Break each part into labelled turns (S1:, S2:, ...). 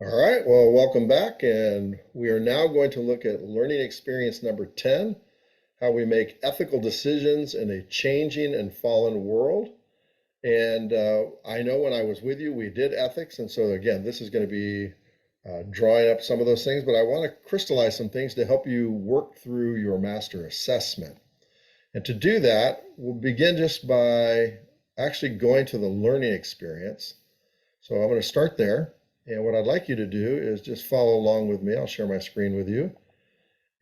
S1: All right, well, welcome back. And we are now going to look at learning experience number 10, how we make ethical decisions in a changing and fallen world. And I know when I was with you, we did ethics. And so, again, this is going to be drawing up some of those things, but I want to crystallize some things to help you work through your master assessment. And to do that, we'll begin just by actually going to the learning experience. So I'm going to start there. And what I'd like you to do is just follow along with me. I'll share my screen with you.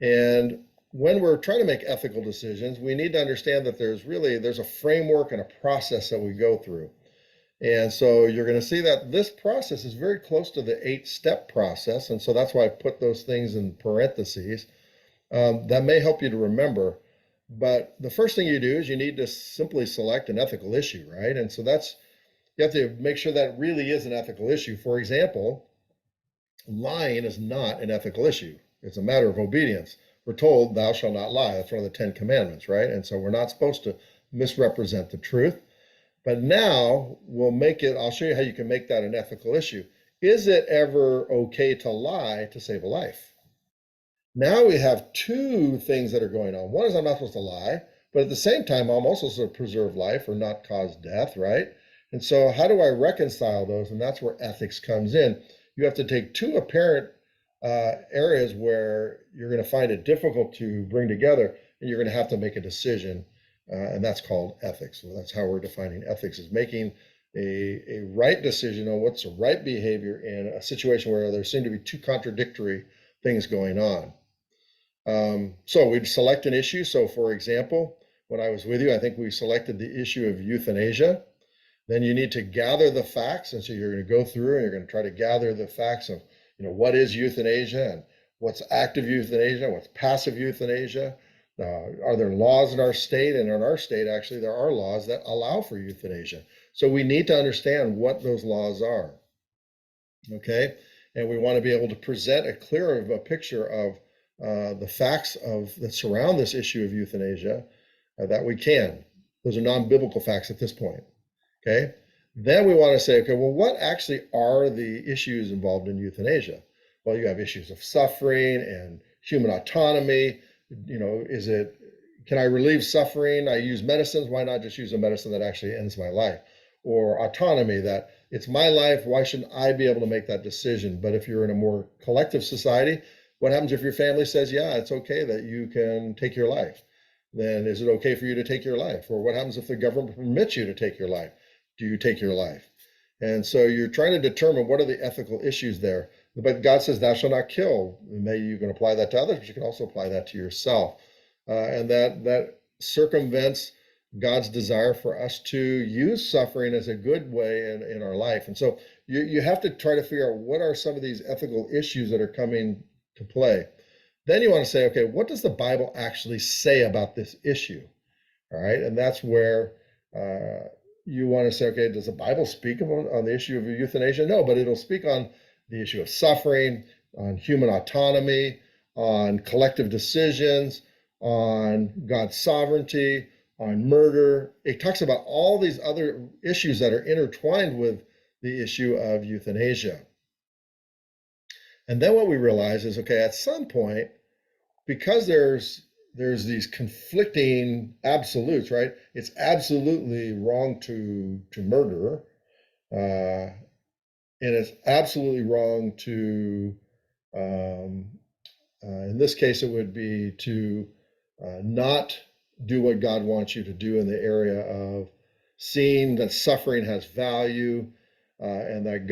S1: And when we're trying to make ethical decisions, we need to understand that there's a framework and a process that we go through. And so you're going to see that this process is very close to the 8-step process. And so that's why I put those things in parentheses. That may help you to remember. But the first thing you do is you need to simply select an ethical issue, right? And so you have to make sure that really is an ethical issue. For example, lying is not an ethical issue. It's a matter of obedience. We're told, thou shalt not lie. That's one of the 10 Commandments, right? And so we're not supposed to misrepresent the truth. But now I'll show you how you can make that an ethical issue. Is it ever okay to lie to save a life? Now we have two things that are going on. One is I'm not supposed to lie, but at the same time, I'm also supposed to preserve life or not cause death, right? And so how do I reconcile those? And that's where ethics comes in. You have to take two apparent areas where you're going to find it difficult to bring together, and you're going to have to make a decision, and that's called ethics. So that's how we're defining ethics, is making a right decision on what's the right behavior in a situation where there seem to be two contradictory things going on. So we'd select an issue. So for example, when I was with you, I think we selected the issue of euthanasia. Then you need to gather the facts. And so you're going to go through and you're going to try to gather the facts of, what is euthanasia and what's active euthanasia, what's passive euthanasia. Are there laws in our state? And in our state, actually, there are laws that allow for euthanasia. So we need to understand what those laws are. Okay. And we want to be able to present a clearer of a picture of the facts that surround this issue of euthanasia that we can. Those are non-biblical facts at this point. Okay. Then we want to say, okay, well, what actually are the issues involved in euthanasia? Well, you have issues of suffering and human autonomy. Can I relieve suffering? I use medicines. Why not just use a medicine that actually ends my life? Or autonomy, that it's my life. Why shouldn't I be able to make that decision? But if you're in a more collective society, what happens if your family says, yeah, it's okay that you can take your life? Then is it okay for you to take your life? Or what happens if the government permits you to take your life? Do you take your life? And so you're trying to determine what are the ethical issues there. But God says, thou shalt not kill. Maybe you can apply that to others, but you can also apply that to yourself. And that circumvents God's desire for us to use suffering as a good way in our life. And so you have to try to figure out what are some of these ethical issues that are coming to play. Then you want to say, okay, what does the Bible actually say about this issue? All right. And that's where you want to say, okay, does the Bible speak on the issue of euthanasia? No, but it'll speak on the issue of suffering, on human autonomy, on collective decisions, on God's sovereignty, on murder. It talks about all these other issues that are intertwined with the issue of euthanasia. And then what we realize is, okay, at some point, because there's these conflicting absolutes, right? It's absolutely wrong to murder, and it's absolutely wrong to, in this case, it would be to not do what God wants you to do in the area of seeing that suffering has value, and that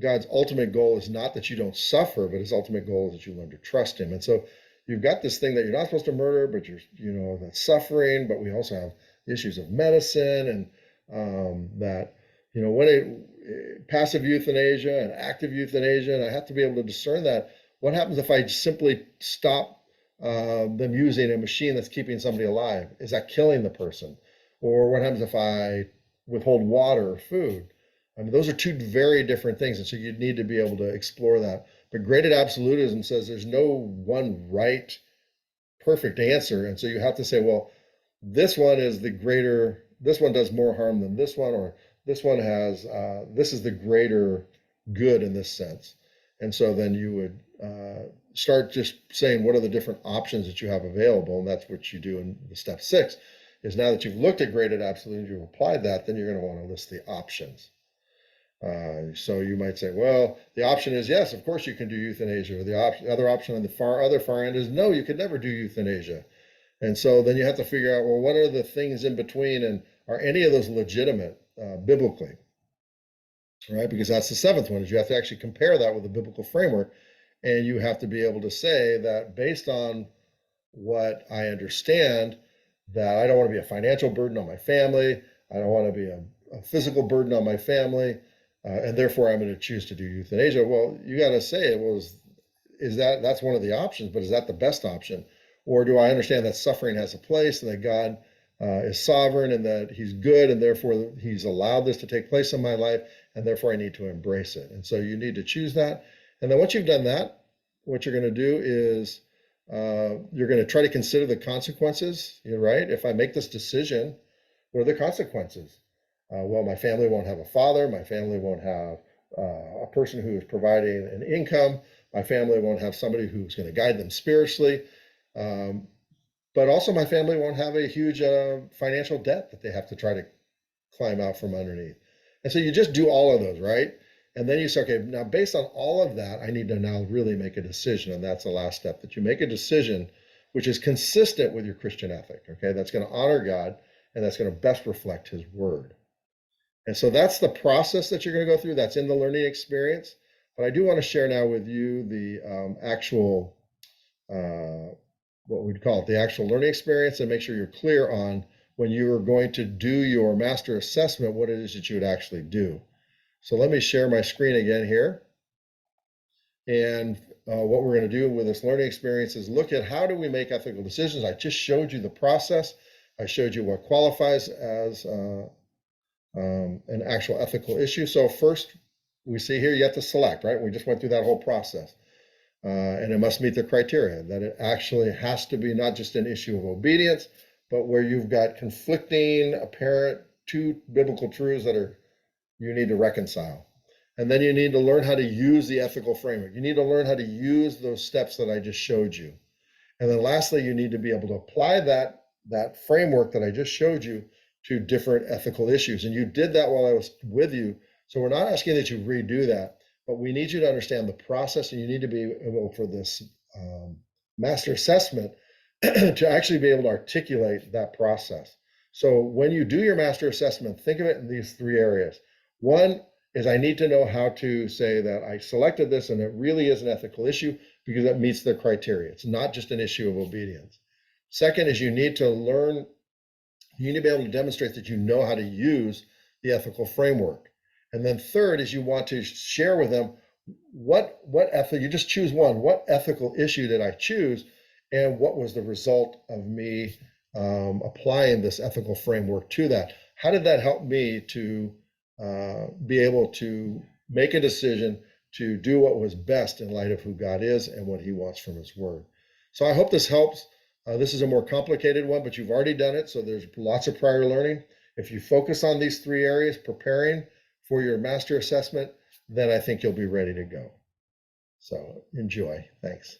S1: God's ultimate goal is not that you don't suffer, but his ultimate goal is that you learn to trust him. And so you've got this thing that you're not supposed to murder, but that's suffering. But we also have issues of medicine and that, passive euthanasia and active euthanasia. And I have to be able to discern that. What happens if I simply stop them using a machine that's keeping somebody alive? Is that killing the person? Or what happens if I withhold water or food? I mean, those are two very different things. And so you need to be able to explore that. But graded absolutism says there's no one right, perfect answer. And so you have to say, well, this one does more harm than this one, or this one this is the greater good in this sense. And so then you would start just saying, what are the different options that you have available? And that's what you do in the step 6, is now that you've looked at graded absolute, you've applied that, then you're going to want to list the options. So you might say, well, the option is yes, of course you can do euthanasia. Or the other option on the other far end is no, you could never do euthanasia. And so then you have to figure out, well, what are the things in between, and are any of those legitimate biblically? Right? Because that's the 7th one, is you have to actually compare that with the biblical framework, and you have to be able to say that based on what I understand, that I don't want to be a financial burden on my family, I don't want to be a physical burden on my family, and therefore I'm going to choose to do euthanasia. Well, you got to say, well, that's one of the options, but is that the best option? Or do I understand that suffering has a place, and that God is sovereign, and that he's good, and therefore he's allowed this to take place in my life, and therefore I need to embrace it? And so you need to choose that. And then once you've done that, what you're going to do is you're going to try to consider the consequences. You're right. If I make this decision, what are the consequences? Well, my family won't have a father. My family won't have a person who is providing an income. My family won't have somebody who's going to guide them spiritually. But also my family won't have a huge financial debt that they have to try to climb out from underneath. And so you just do all of those, right? And then you say, okay, now based on all of that, I need to now really make a decision. And that's the last step, that you make a decision which is consistent with your Christian ethic, okay? That's going to honor God, and that's going to best reflect his word. And so that's the process that you're going to go through. That's in the learning experience. But I do want to share now with you the actual, what we'd call it, the actual learning experience, and make sure you're clear on when you are going to do your master assessment, what it is that you would actually do. So let me share my screen again here. And what we're going to do with this learning experience is look at how do we make ethical decisions. I just showed you the process. I showed you what qualifies as an actual ethical issue. So first, we see here you have to select, right? We just went through that whole process. And it must meet the criteria, that it actually has to be not just an issue of obedience, but where you've got conflicting, apparent, two biblical truths that you need to reconcile. And then you need to learn how to use the ethical framework. You need to learn how to use those steps that I just showed you. And then lastly, you need to be able to apply that framework that I just showed you to different ethical issues. And you did that while I was with you. So we're not asking that you redo that, but we need you to understand the process, and you need to be able, for this master assessment, to actually be able to articulate that process. So when you do your master assessment, think of it in these 3 areas. One is I need to know how to say that I selected this and it really is an ethical issue because it meets the criteria. It's not just an issue of obedience. Second is you need to learn, you need to be able to demonstrate that you know how to use the ethical framework. And then third is you want to share with them what ethic, you just choose one, what ethical issue did I choose, and what was the result of me applying this ethical framework to that? How did that help me to be able to make a decision to do what was best in light of who God is and what he wants from his word? So I hope this helps. This is a more complicated one, but you've already done it, so there's lots of prior learning. If you focus on these 3 areas, preparing for your master assessment, then I think you'll be ready to go. So enjoy. Thanks.